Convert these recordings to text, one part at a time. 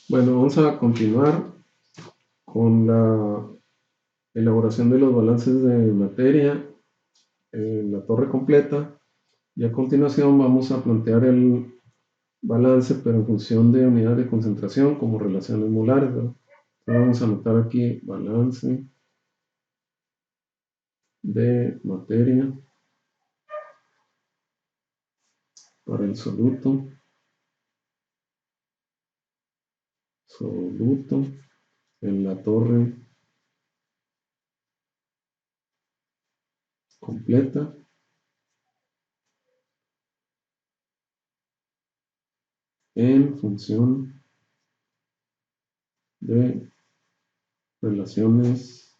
Bueno, vamos a continuar con la elaboración de los balances de materia en la torre completa y a continuación vamos a plantear el balance pero en función de unidades de concentración como relaciones molares, ¿verdad? Entonces vamos a anotar aquí balance de materia para el soluto en la torre completa en función de relaciones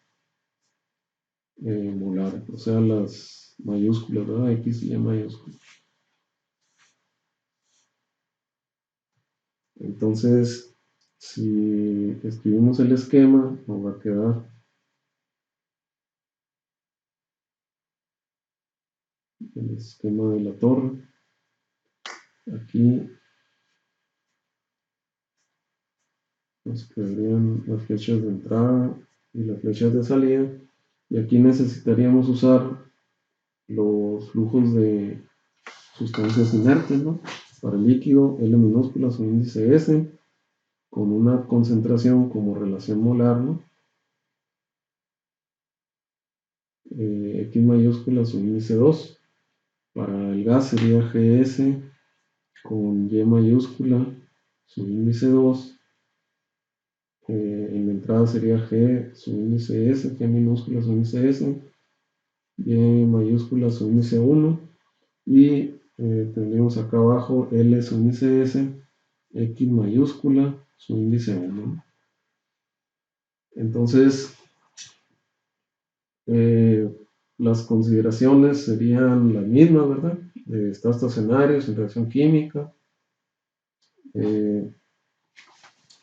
molares, o sea, las mayúsculas, ¿verdad? X y Y mayúsculas. Entonces, si escribimos el esquema, nos va a quedar el esquema de la torre. Aquí nos quedarían las flechas de entrada y las flechas de salida. Y aquí necesitaríamos usar los flujos de sustancias inertes, ¿no? Para el líquido, L minúscula su índice S, con una concentración como relación molar, ¿no? X mayúscula su índice 2. Para el gas sería GS con Y mayúscula su índice 2. En la entrada sería G su índice S, G minúscula su índice S, Y mayúscula su índice 1 y tendríamos acá abajo L su índice S, X mayúscula su índice 1. Entonces, eh, las consideraciones serían las mismas, ¿verdad? Está estacionario, sin reacción química,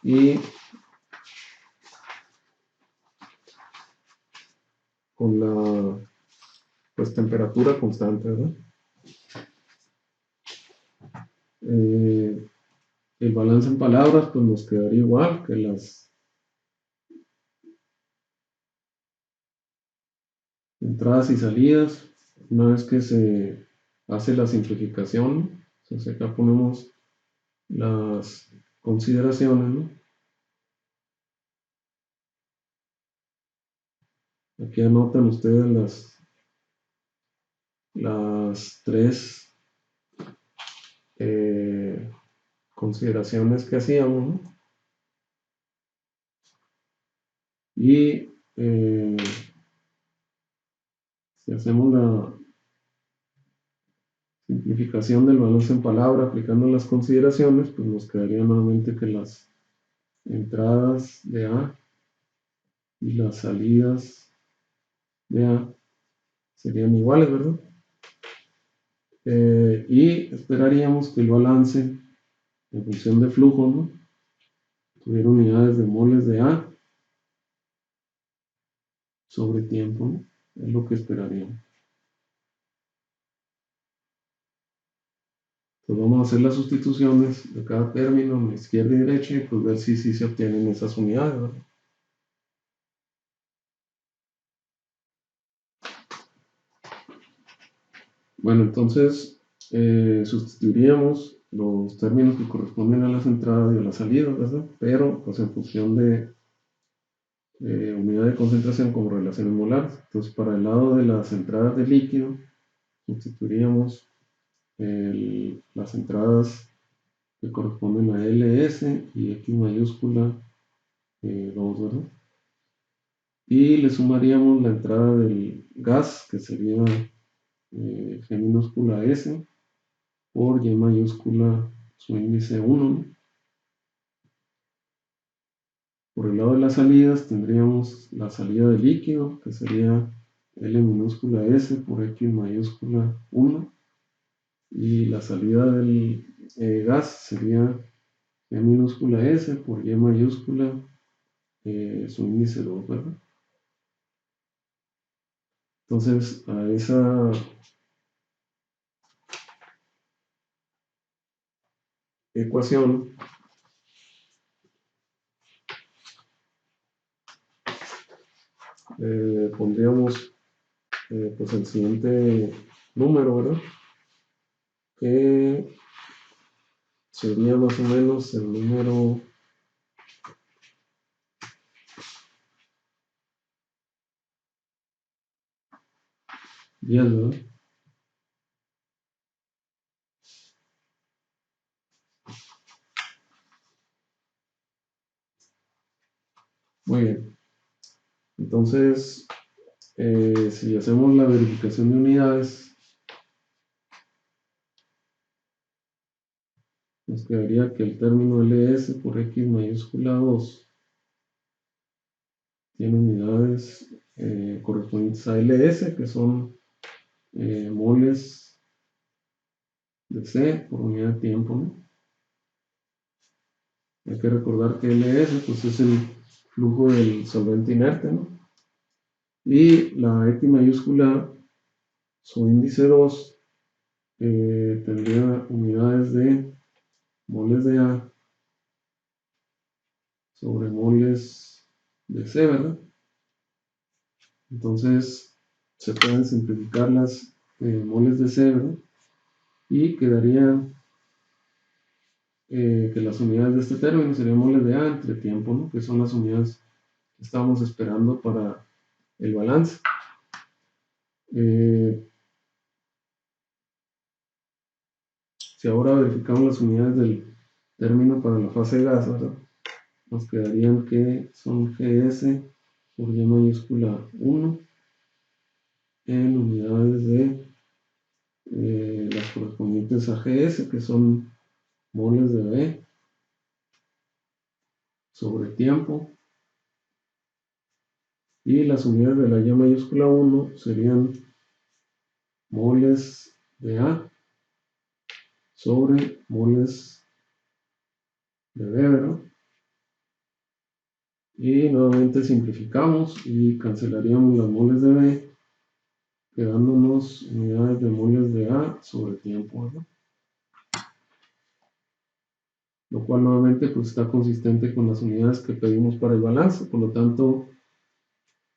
y con la pues, temperatura constante, ¿verdad? El balance en palabras pues nos quedaría igual que las entradas y salidas. Una vez que se hace la simplificación, entonces acá ponemos las consideraciones, ¿no? Aquí anotan ustedes las tres consideraciones que hacíamos, ¿no? Y si hacemos la simplificación del balance en palabra aplicando las consideraciones, pues nos quedaría nuevamente que las entradas de A y las salidas de A serían iguales, ¿verdad? Y esperaríamos que el balance en función de flujo, ¿no? Tuviera unidades de moles de A sobre tiempo, ¿no? Es lo que esperaríamos. Pues vamos a hacer las sustituciones de cada término en izquierda y derecha y pues ver si se obtienen esas unidades, ¿verdad? Bueno, entonces sustituiríamos los términos que corresponden a las entradas y a las salidas, ¿verdad? Pero pues en función de unidad de concentración como relaciones molares. Entonces para el lado de las entradas de líquido sustituiríamos las entradas que corresponden a LS y X mayúscula 2, ¿verdad? Y le sumaríamos la entrada del gas, que sería G minúscula S, por Y mayúscula su índice 1, ¿no? Por el lado de las salidas tendríamos la salida de líquido, que sería L minúscula S por X mayúscula 1, y la salida del gas sería G minúscula S por Y mayúscula su índice 2, ¿verdad? Entonces a esa ecuación pondríamos pues el siguiente número, ¿verdad? Que sería más o menos el número 10, ¿verdad? Muy bien. Entonces, si hacemos la verificación de unidades, nos quedaría que el término ls por x mayúscula 2 tiene unidades correspondientes a ls, que son moles de C por unidad de tiempo, ¿no? Hay que recordar que ls pues, es el flujo del solvente inerte, ¿no? Y la x mayúscula, su índice 2, tendría unidades de moles de A sobre moles de C, ¿verdad? Entonces se pueden simplificar las moles de C, ¿verdad? Y quedarían que las unidades de este término serían moles de A entre tiempo, ¿no? Que son las unidades que estábamos esperando para el balance. Si ahora verificamos las unidades del término para la fase gas, ¿verdad? Nos quedarían que son GS por Y mayúscula 1 en unidades de las correspondientes a GS, que son moles de B sobre tiempo, y las unidades de la Y mayúscula 1 serían moles de A sobre moles de B, ¿verdad? Y nuevamente simplificamos y cancelaríamos las moles de B, quedándonos unidades de moles de A sobre tiempo, ¿verdad? Lo cual nuevamente pues está consistente con las unidades que pedimos para el balance. Por lo tanto,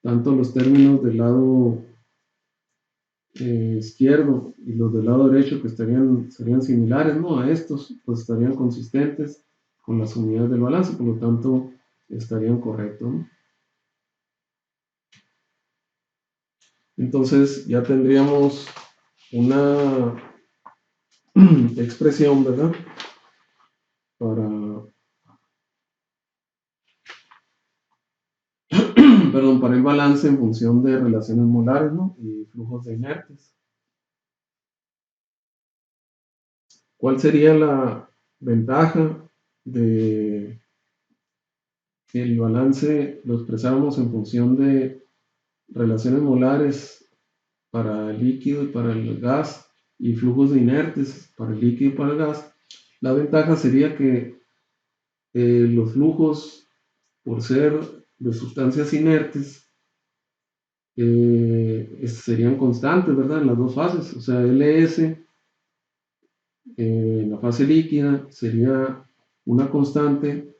tanto los términos del lado izquierdo y los del lado derecho, que serían similares, ¿no?, a estos, pues estarían consistentes con las unidades del balance, por lo tanto estarían correctos, ¿no? Entonces ya tendríamos una expresión, ¿verdad?, para, perdón, para el balance en función de relaciones molares, ¿no?, y flujos de inertes. ¿Cuál sería la ventaja de que el balance lo expresáramos en función de relaciones molares para el líquido y para el gas y flujos de inertes para el líquido y para el gas? La ventaja sería que los flujos, por ser de sustancias inertes, serían constantes, ¿verdad?, en las dos fases. O sea, LS en la fase líquida sería una constante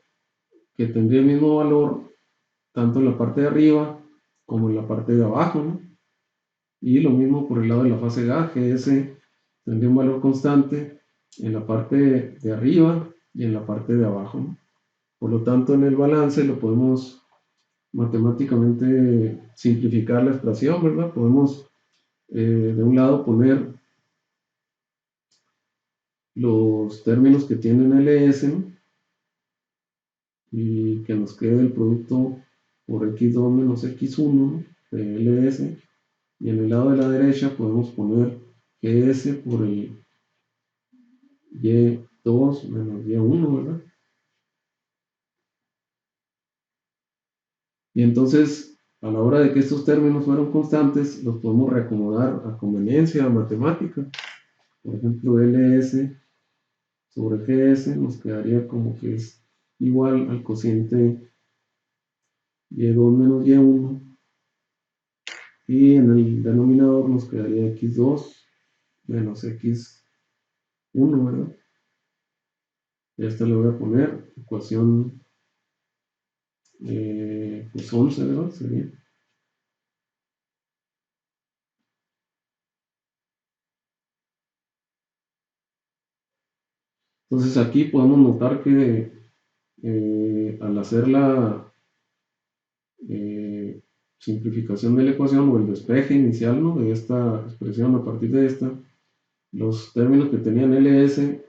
que tendría el mismo valor tanto en la parte de arriba como en la parte de abajo, ¿no? Y lo mismo por el lado de la fase gas, que ese tendría un valor constante en la parte de arriba y en la parte de abajo, ¿no? Por lo tanto, en el balance lo podemos matemáticamente simplificar la expresión, ¿verdad? Podemos de un lado poner los términos que tienen LS, ¿no?, y que nos quede el producto por x2 menos x1, ¿no?, de LS. Y en el lado de la derecha podemos poner GS por el Y2 menos Y1, ¿verdad? Y entonces, a la hora de que estos términos fueron constantes, los podemos reacomodar a conveniencia matemática. Por ejemplo, LS sobre GS nos quedaría como que es igual al cociente Y2 menos Y1. Y en el denominador nos quedaría X2 menos X1, ¿verdad? Y a esta le voy a poner ecuación pues 11, ¿verdad? Sería. Entonces aquí podemos notar que al hacer la simplificación de la ecuación o el despeje inicial, ¿no?, de esta expresión a partir de esta, los términos que tenían ls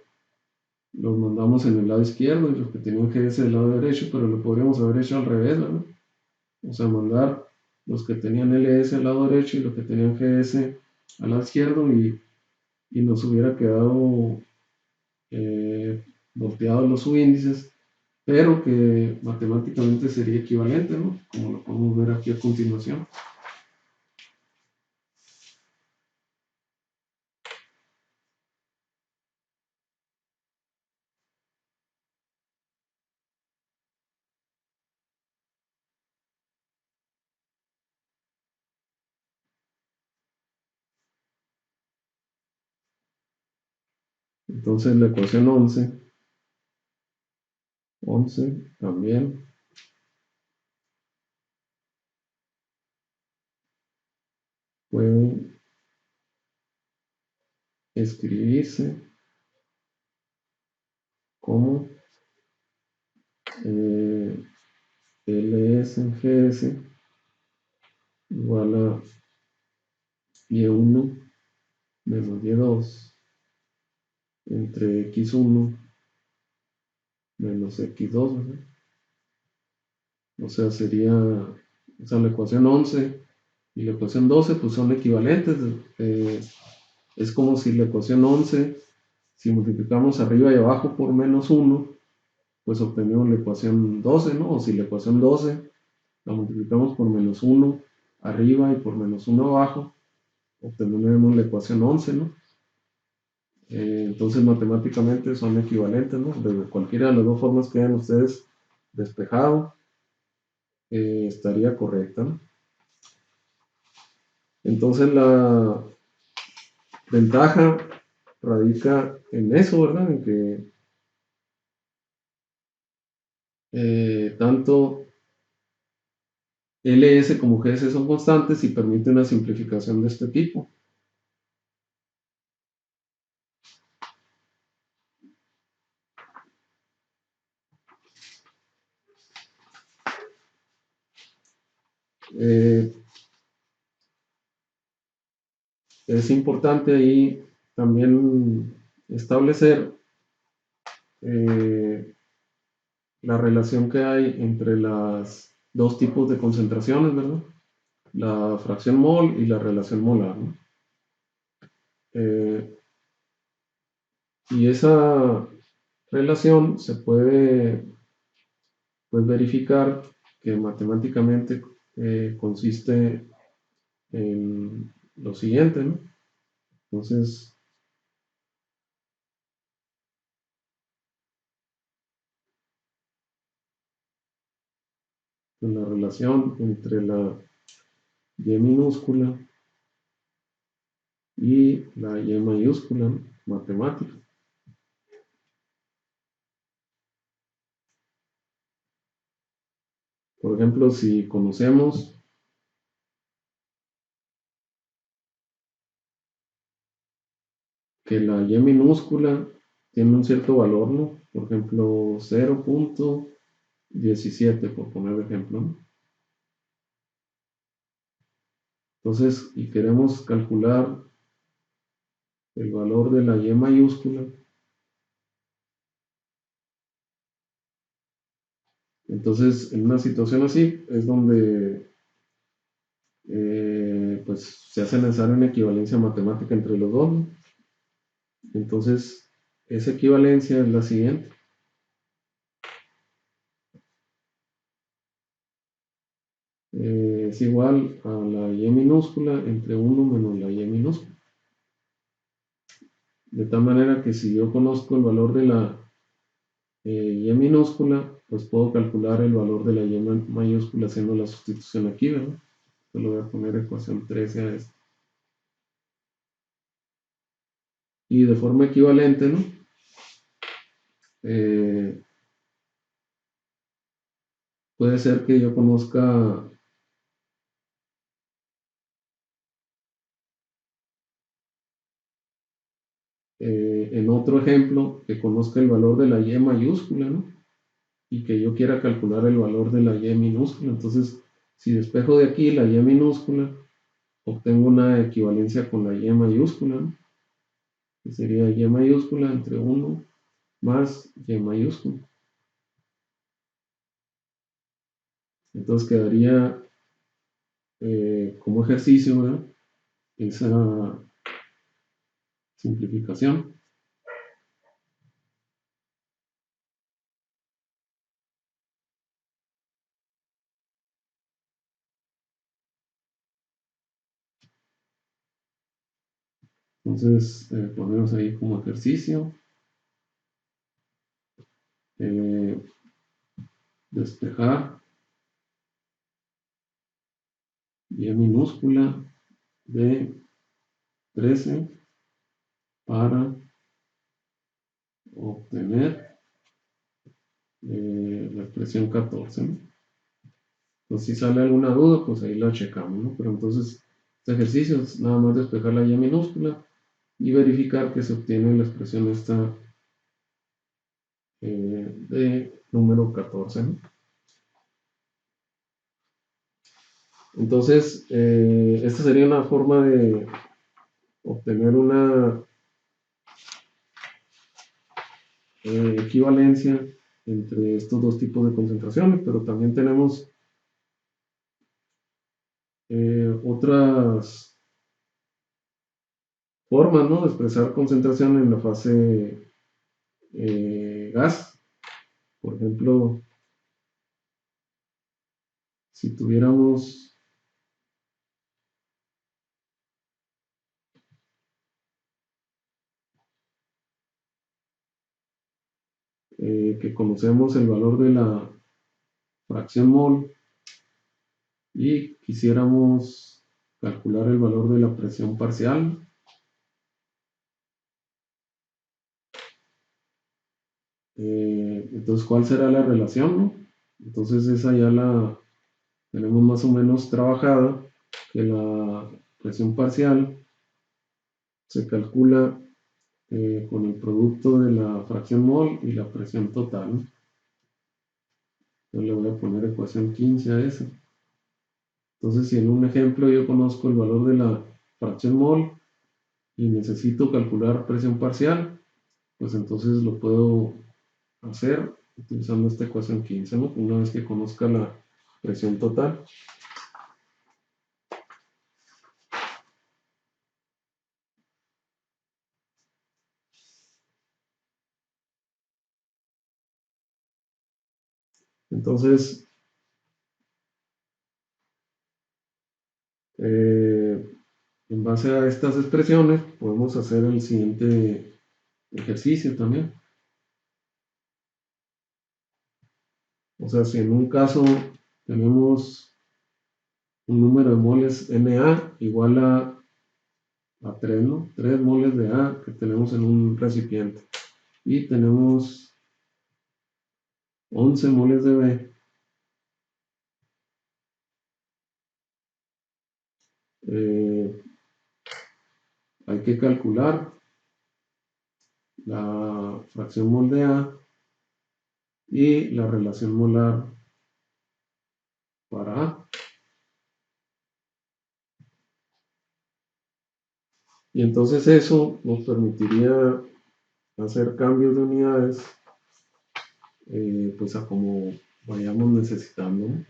los mandamos en el lado izquierdo y los que tenían gs del lado derecho, pero lo podríamos haber hecho al revés, ¿verdad? O sea, mandar los que tenían ls al lado derecho y los que tenían gs al lado izquierdo, y nos hubiera quedado volteados los subíndices, pero que matemáticamente sería equivalente, ¿no?, como lo podemos ver aquí a continuación. Entonces la ecuación 11 también puede escribirse como ls en gs igual a y1 menos y2 entre x1 menos x2, ¿verdad? O sea, sería, o sea, la ecuación 11 y la ecuación 12 pues son equivalentes. Es como si la ecuación 11, si multiplicamos arriba y abajo por menos 1, pues obtenemos la ecuación 12, ¿no? O si la ecuación 12 la multiplicamos por menos 1 arriba y por menos 1 abajo, obtenemos la ecuación 11, ¿no? Entonces matemáticamente son equivalentes, ¿no? De cualquiera de las dos formas que hayan ustedes despejado, estaría correcta, ¿no? Entonces la ventaja radica en eso, ¿verdad? En que tanto ls como gs son constantes y permite una simplificación de este tipo. Eh, es importante ahí también establecer la relación que hay entre las dos tipos de concentraciones, ¿verdad? La fracción mol y la relación molar, ¿no? Eh, y esa relación se puede, pues, verificar que matemáticamente consiste en lo siguiente, ¿no? Entonces, la relación entre la y minúscula y la y mayúscula matemática. Por ejemplo, si conocemos que la y minúscula tiene un cierto valor, ¿no? Por ejemplo, 0.17, por poner ejemplo, ¿no? Entonces, y queremos calcular el valor de la y mayúscula, entonces en una situación así es donde pues se hace necesaria una equivalencia matemática entre los dos, ¿no? Entonces, esa equivalencia es la siguiente. Es igual a la y minúscula entre 1 menos la y minúscula. De tal manera que si yo conozco el valor de la y minúscula, pues puedo calcular el valor de la y mayúscula haciendo la sustitución aquí, ¿verdad? Yo le voy a poner ecuación 13 a esto. Y de forma equivalente, ¿no? Puede ser que yo conozca en otro ejemplo, que conozca el valor de la y mayúscula, ¿no? Y que yo quiera calcular el valor de la y minúscula. Entonces, si despejo de aquí la y minúscula, obtengo una equivalencia con la y mayúscula, ¿no? Que sería y mayúscula entre 1 más y mayúscula. Entonces quedaría como ejercicio, ¿verdad? Esa simplificación. Entonces ponemos ahí como ejercicio. Despejar y minúscula de 13 para obtener la expresión 14, ¿no? Entonces, si sale alguna duda, pues ahí la checamos, ¿no? Pero entonces, este ejercicio es nada más despejar la y minúscula y verificar que se obtiene la expresión esta de número 14, ¿no? Entonces, esta sería una forma de obtener una equivalencia entre estos dos tipos de concentraciones, pero también tenemos otras formas, ¿no?, de expresar concentración en la fase gas. Por ejemplo, si tuviéramos que conocemos el valor de la fracción mol y quisiéramos calcular el valor de la presión parcial, entonces, ¿cuál será la relación, no? Entonces, esa ya la tenemos más o menos trabajada, que la presión parcial se calcula con el producto de la fracción mol y la presión total, ¿no? Entonces le voy a poner ecuación 15 a esa. Entonces, si en un ejemplo yo conozco el valor de la fracción mol y necesito calcular presión parcial, pues entonces lo puedo hacer utilizando esta ecuación 15, ¿no? Una vez que conozca la presión total. Entonces, en base a estas expresiones, podemos hacer el siguiente ejercicio también. O sea, si en un caso tenemos un número de moles Na igual a 3, ¿no? 3 moles de A que tenemos en un recipiente. Y tenemos 11 moles de B. Hay que calcular la fracción mol de A y la relación molar para A. Y entonces eso nos permitiría hacer cambios de unidades pues a como vayamos necesitando, ¿no?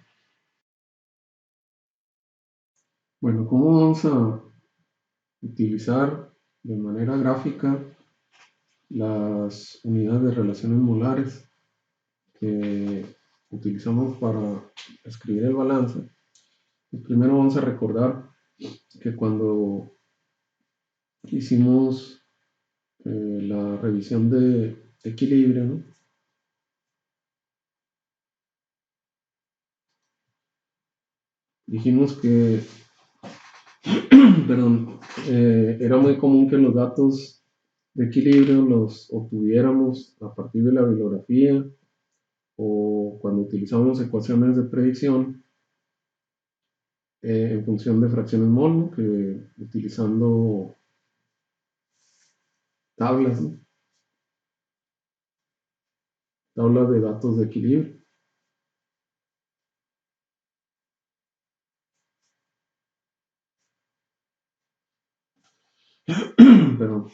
Bueno, ¿cómo vamos a utilizar de manera gráfica las unidades de relaciones molares que utilizamos para escribir el balance? Primero vamos a recordar que cuando hicimos la revisión de equilibrio, ¿no?, dijimos que perdón, era muy común que los datos de equilibrio los obtuviéramos a partir de la bibliografía o cuando utilizamos ecuaciones de predicción en función de fracciones mol, ¿no?, que utilizando tablas, ¿no? Tablas de datos de equilibrio. Pero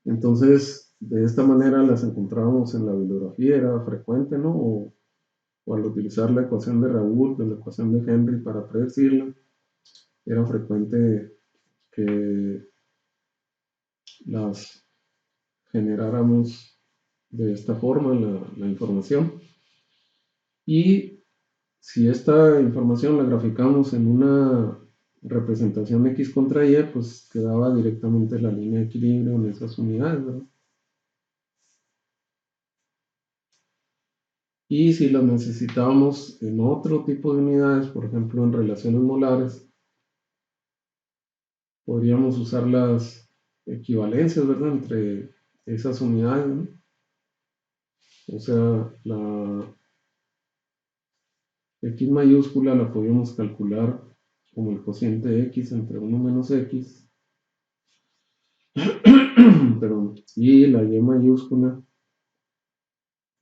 entonces, de esta manera las encontramos en la bibliografía, era frecuente, ¿no? O al utilizar la ecuación de Raoult, la ecuación de Henry para predecirla, era frecuente que las generáramos de esta forma la información. Y si esta información la graficamos en una representación X contra Y, pues quedaba directamente la línea de equilibrio en esas unidades, ¿verdad? Y si las necesitábamos en otro tipo de unidades, por ejemplo en relaciones molares, podríamos usar las equivalencias, ¿verdad? Entre esas unidades, ¿no? O sea, la X mayúscula la podríamos calcular como el cociente X entre 1 menos X, perdón, y la Y mayúscula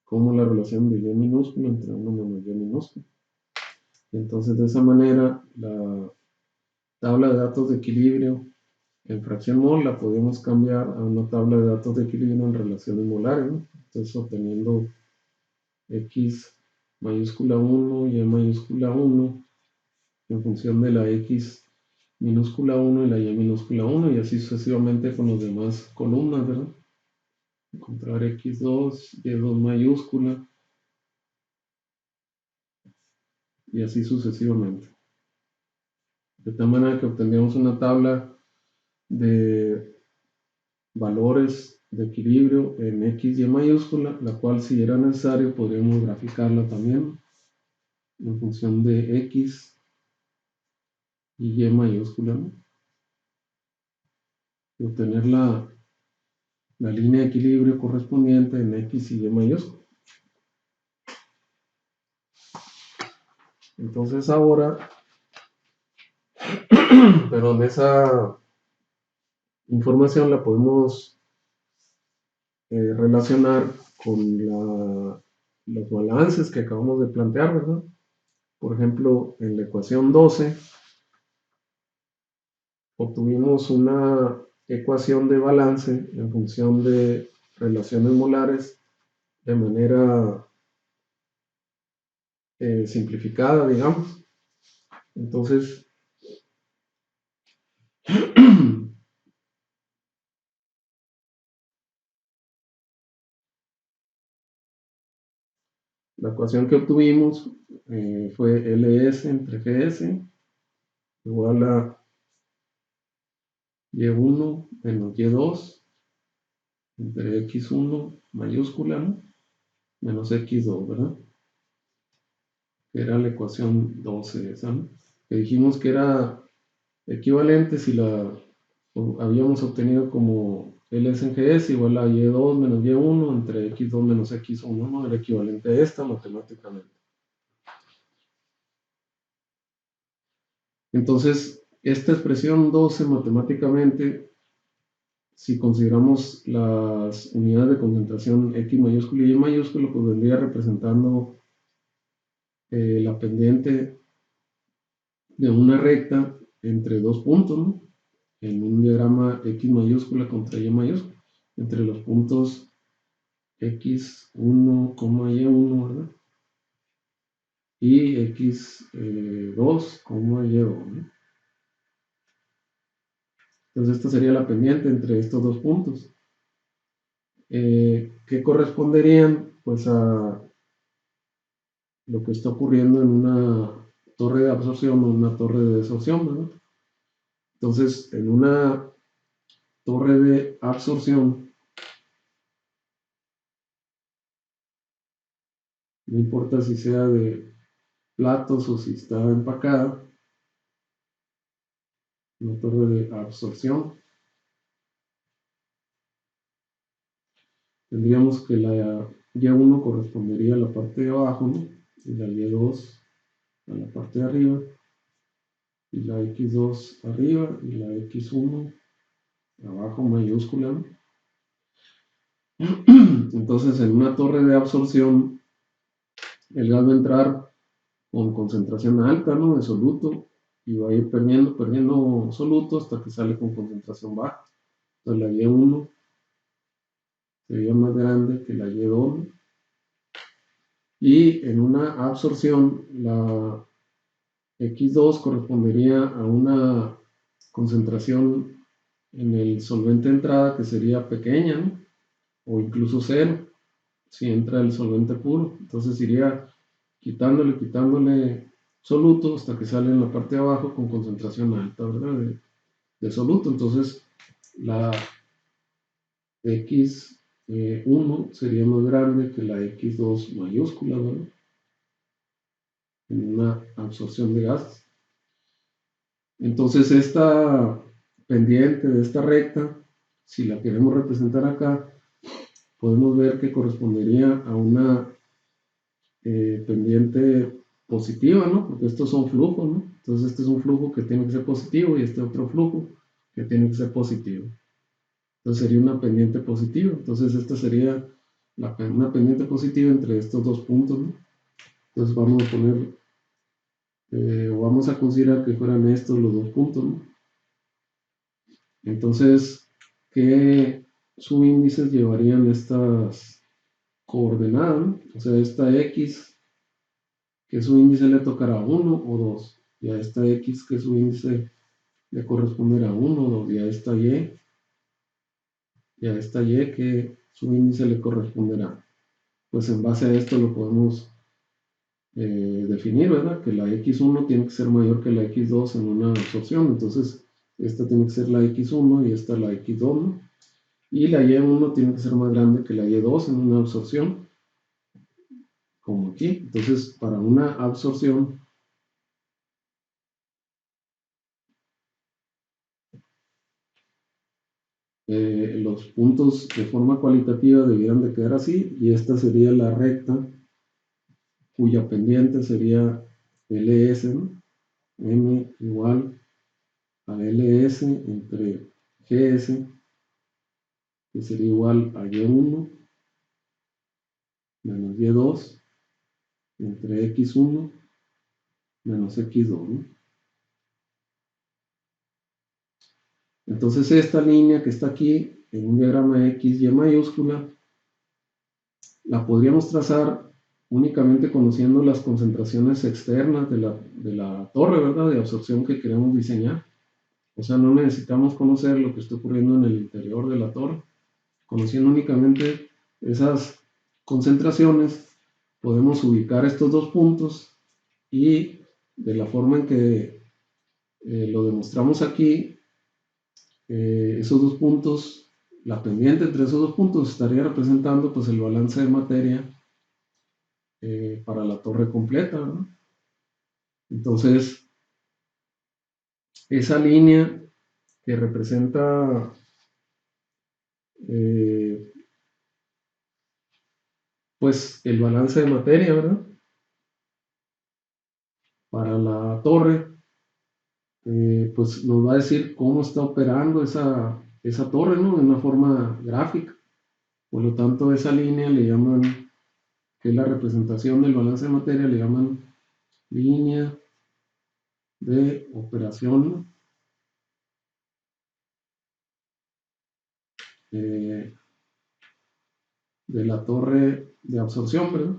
como la relación de Y minúscula entre 1 menos Y minúscula. Y entonces de esa manera la tabla de datos de equilibrio en fracción mol la podemos cambiar a una tabla de datos de equilibrio en relaciones molares, ¿no? Entonces obteniendo X mayúscula 1 y Y mayúscula 1 en función de la X minúscula 1 y la Y minúscula 1 y así sucesivamente con las demás columnas, ¿verdad? Encontrar X2, Y2 mayúscula y así sucesivamente. De tal manera que obtendríamos una tabla de valores de equilibrio en X y Y mayúscula, la cual si era necesario podríamos graficarla también en función de X y Y mayúscula, ¿no? Y obtener la línea de equilibrio correspondiente en X y Y mayúscula. Entonces ahora, pero en esa información la podemos relacionar con los balances que acabamos de plantear, ¿verdad? Por ejemplo, en la ecuación 12 obtuvimos una ecuación de balance en función de relaciones molares de manera simplificada, digamos. Entonces, la ecuación que obtuvimos fue LS entre GS igual a Y1 menos Y2 entre X1 mayúscula, ¿no? Menos X2, ¿verdad? Que era la ecuación 12 esa, ¿no? Que dijimos que era equivalente si la habíamos obtenido como LS en GS igual a Y2 menos Y1 entre X2 menos X1, ¿no? Era equivalente a esta matemáticamente. Entonces, esta expresión 12 matemáticamente, si consideramos las unidades de concentración X mayúscula y Y mayúscula, pues vendría representando la pendiente de una recta entre dos puntos, ¿no? En un diagrama X mayúscula contra Y mayúscula, entre los puntos X1, Y1, ¿verdad? Y X2, Y2, ¿no? Entonces esta sería la pendiente entre estos dos puntos, que corresponderían pues a lo que está ocurriendo en una torre de absorción o una torre de desorción, ¿verdad? Entonces, en una torre de absorción, no importa si sea de platos o si está empacada, una torre de absorción, tendríamos que la Y1 correspondería a la parte de abajo, ¿no? Y la Y2 a la parte de arriba, y la X2 arriba, y la X1 abajo mayúscula, ¿no? Entonces, en una torre de absorción, el gas va a entrar con concentración alta, ¿no? De soluto, y va a ir perdiendo soluto hasta que sale con concentración baja. Entonces, la Y1 sería más grande que la Y2, ¿no? Y en una absorción, la X2 correspondería a una concentración en el solvente de entrada que sería pequeña, ¿no? O incluso cero, si entra el solvente puro. Entonces iría quitándole soluto hasta que sale en la parte de abajo con concentración alta, ¿verdad? De soluto. Entonces la X1 sería más grande que la X2 mayúscula, ¿verdad? En una absorción de gases. Entonces esta pendiente de esta recta, si la queremos representar acá, podemos ver que correspondería a una pendiente positiva, ¿no? Porque estos son flujos, ¿no? Entonces este es un flujo que tiene que ser positivo y este otro flujo que tiene que ser positivo. Entonces sería una pendiente positiva. Entonces esta sería una pendiente positiva entre estos dos puntos, ¿no? Entonces vamos a poner, o vamos a considerar que fueran estos los dos puntos, ¿no? Entonces, ¿qué subíndices llevarían estas coordenadas, ¿no? O sea, esta X, que su índice le tocará 1 o 2, y a esta X, que su índice le corresponderá 1 o 2, y a esta Y, que su índice le corresponderá. Pues en base a esto lo podemos definir, ¿verdad? Que la X1 tiene que ser mayor que la X2 en una absorción, entonces esta tiene que ser la X1 y esta la X2, ¿no? Y la Y1 tiene que ser más grande que la Y2 en una absorción, como aquí. Entonces, para una absorción, los puntos de forma cualitativa debieran de quedar así, y esta sería la recta cuya pendiente sería LS, ¿no? M igual a LS entre GS, que sería igual a Y1 menos Y2 entre X1 menos X2, ¿no? Entonces esta línea que está aquí en un diagrama X, Y mayúscula, la podríamos trazar únicamente conociendo las concentraciones externas de la torre, ¿verdad? De absorción que queremos diseñar. O sea, no necesitamos conocer lo que está ocurriendo en el interior de la torre. Conociendo únicamente esas concentraciones, podemos ubicar estos dos puntos, y de la forma en que lo demostramos aquí, esos dos puntos, la pendiente entre esos dos puntos estaría representando pues el balance de materia para la torre completa, ¿no? Entonces, esa línea que representa eh, pues el balance de materia, ¿verdad? Para la torre, pues nos va a decir cómo está operando esa torre, ¿no? De una forma gráfica. Por lo tanto, esa línea le llaman, que es la representación del balance de materia, le llaman línea de operación eh, de la torre de absorción, ¿verdad?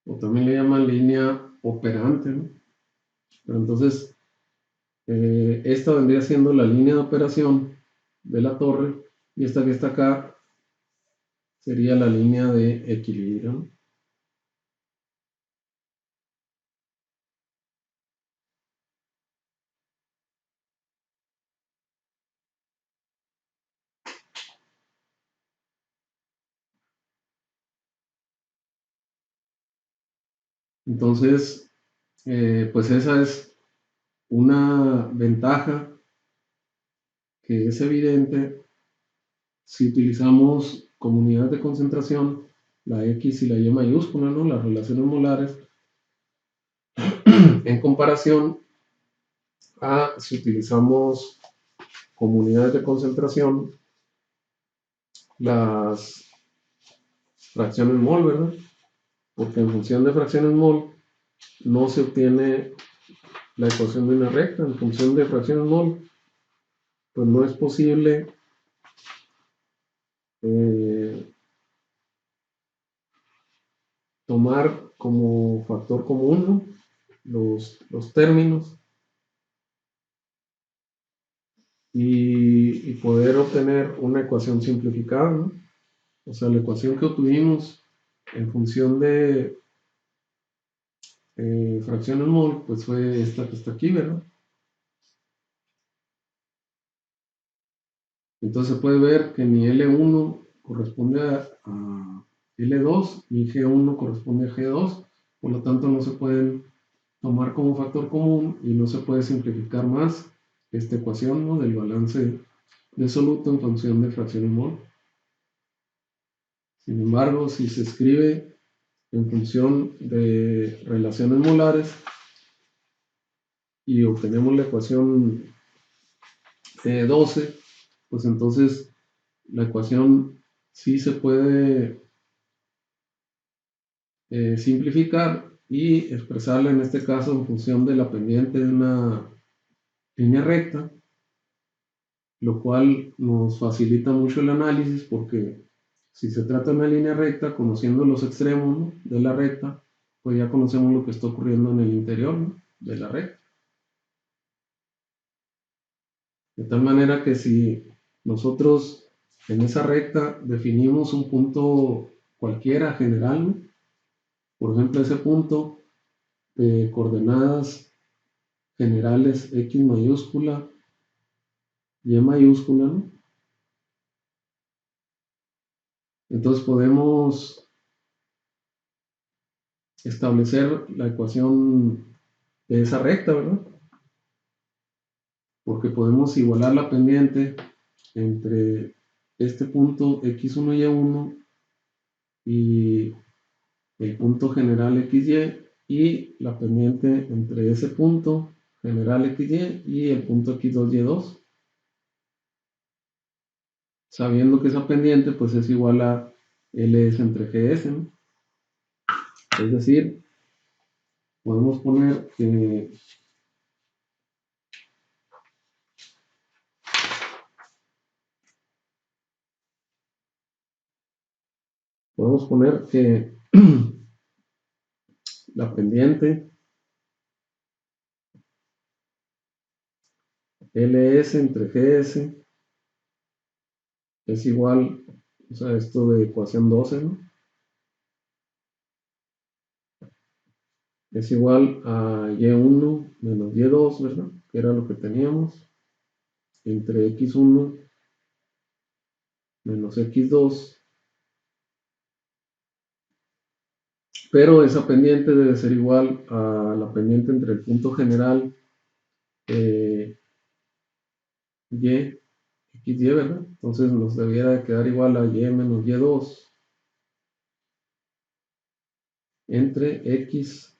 O también le llaman línea operante, ¿no? Pero entonces, esta vendría siendo la línea de operación de la torre, y esta que está acá sería la línea de equilibrio, ¿no? Entonces, pues esa es una ventaja que es evidente si utilizamos como unidad de concentración la X y la Y mayúscula, ¿no? Las relaciones molares, en comparación si utilizamos como unidades de concentración las fracciones mol, ¿verdad? Porque en función de fracciones mol no se obtiene la ecuación de una recta. En función de fracciones mol, pues no es posible tomar como factor común, ¿no?, los términos y poder obtener una ecuación simplificada, ¿no? O sea, la ecuación que obtuvimos en función de fracciones mol, pues fue esta que está aquí, ¿verdad? Entonces se puede ver que mi L1 corresponde a L2, mi G1 corresponde a G2, por lo tanto no se pueden tomar como factor común y no se puede simplificar más esta ecuación, ¿no?, del balance de soluto en función de fracciones mol. Sin embargo, si se escribe en función de relaciones molares y obtenemos la ecuación 12, pues entonces la ecuación sí se puede simplificar y expresarla en este caso en función de la pendiente de una línea recta, lo cual nos facilita mucho el análisis porque si se trata de una línea recta, conociendo los extremos, ¿no?, de la recta, pues ya conocemos lo que está ocurriendo en el interior, ¿no?, de la recta. De tal manera que si nosotros en esa recta definimos un punto cualquiera general, ¿no?, por ejemplo ese punto de coordenadas generales X mayúscula, Y mayúscula, ¿no?, entonces podemos establecer la ecuación de esa recta, ¿verdad? Porque podemos igualar la pendiente entre este punto x1 y y1 y el punto general xy y la pendiente entre ese punto general xy y el punto x2 y2, sabiendo que esa pendiente pues es igual a ls entre gs, ¿no? Es decir, podemos poner que la pendiente ls entre gs es igual, o sea, esto de ecuación 12, ¿no?, es igual a y1 menos y2, ¿verdad?, que era lo que teníamos, entre x1 menos x2, pero esa pendiente debe ser igual a la pendiente entre el punto general y, xy, ¿verdad? Entonces nos debiera de quedar igual a y menos y2 entre x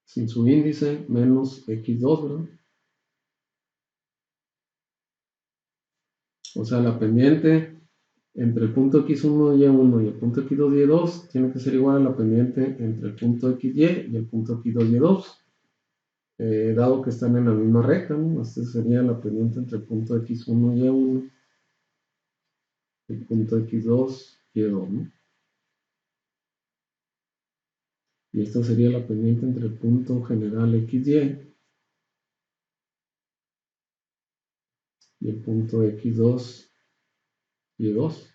sin su índice menos x2, ¿verdad? O sea, la pendiente entre el punto x1 y1 y el punto x2 y2 tiene que ser igual a la pendiente entre el punto xy y el punto x2 y2, dado que están en la misma recta, ¿no? Esta sería la pendiente entre el punto x1 y1 y el punto x2 y2, ¿no? Y esta sería la pendiente entre el punto general xy y el punto x2 y2.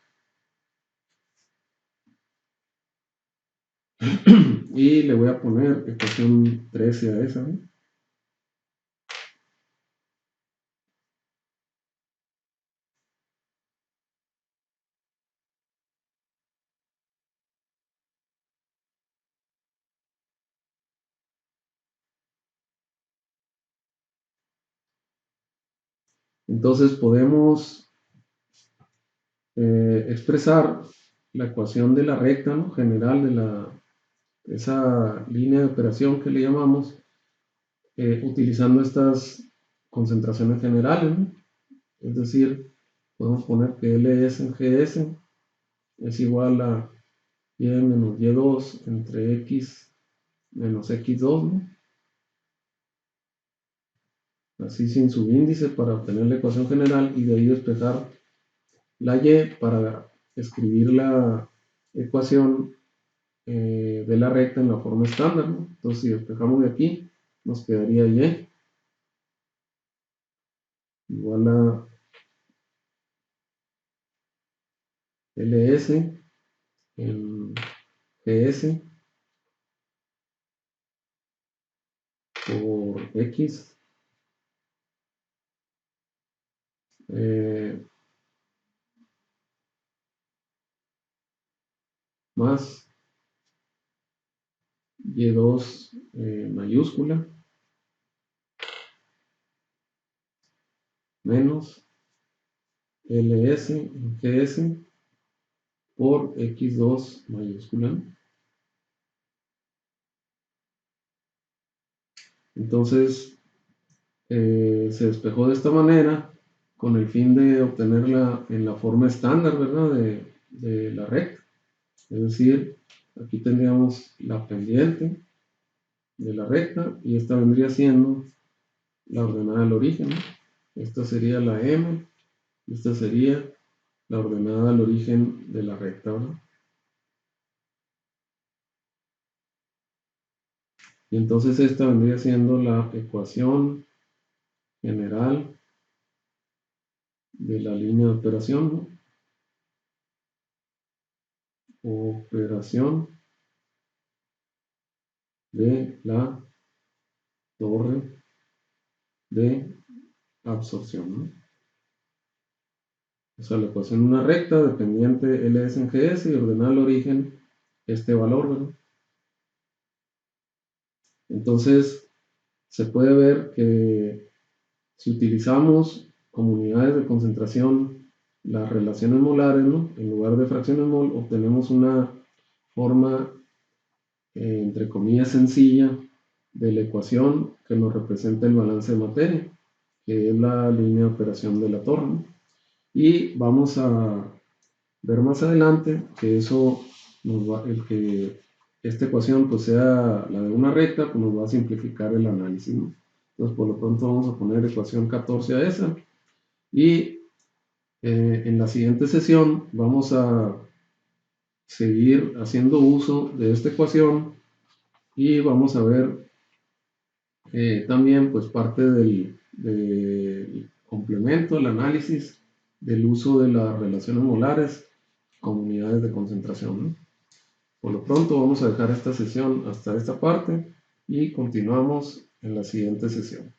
Y le voy a poner ecuación 13 a esa, ¿no? Entonces podemos expresar la ecuación de la recta, ¿no?, general de esa línea de operación que le llamamos, utilizando estas concentraciones generales, ¿no? Es decir, podemos poner que LS en GS es igual a Y menos Y2 entre X menos X2, ¿no? Así sin subíndice para obtener la ecuación general y de ahí despejar la Y para escribir la ecuación de la recta en la forma estándar, ¿no? Entonces si despejamos de aquí nos quedaría Y igual a LS en GS por X más Y2 mayúscula menos LS en GS por X2 mayúscula. Entonces se despejó de esta manera con el fin de obtenerla en la forma estándar, ¿verdad? De la recta. Es decir, aquí tendríamos la pendiente de la recta y esta vendría siendo la ordenada del origen, ¿no? Esta sería la M y esta sería la ordenada al origen de la recta, ¿verdad? Y entonces esta vendría siendo la ecuación general de la línea de operación, ¿no? Operación de la torre de absorción, ¿no? O sea, la ecuación de una recta dependiente LS en GS y ordenar al origen este valor, ¿verdad? Entonces, se puede ver que si utilizamos como unidades de concentración las relaciones molares, ¿no? En lugar de fracciones mol, obtenemos una forma, entre comillas, sencilla de la ecuación que nos representa el balance de materia, que es la línea de operación de la torre, ¿no? Y vamos a ver más adelante que eso el que esta ecuación pues sea la de una recta, pues nos va a simplificar el análisis, ¿no? Entonces por lo pronto vamos a poner ecuación 14 a esa y en la siguiente sesión vamos a seguir haciendo uso de esta ecuación y vamos a ver también pues parte del complemento, el análisis del uso de las relaciones molares con unidades de concentración, ¿no? Por lo pronto vamos a dejar esta sesión hasta esta parte y continuamos en la siguiente sesión.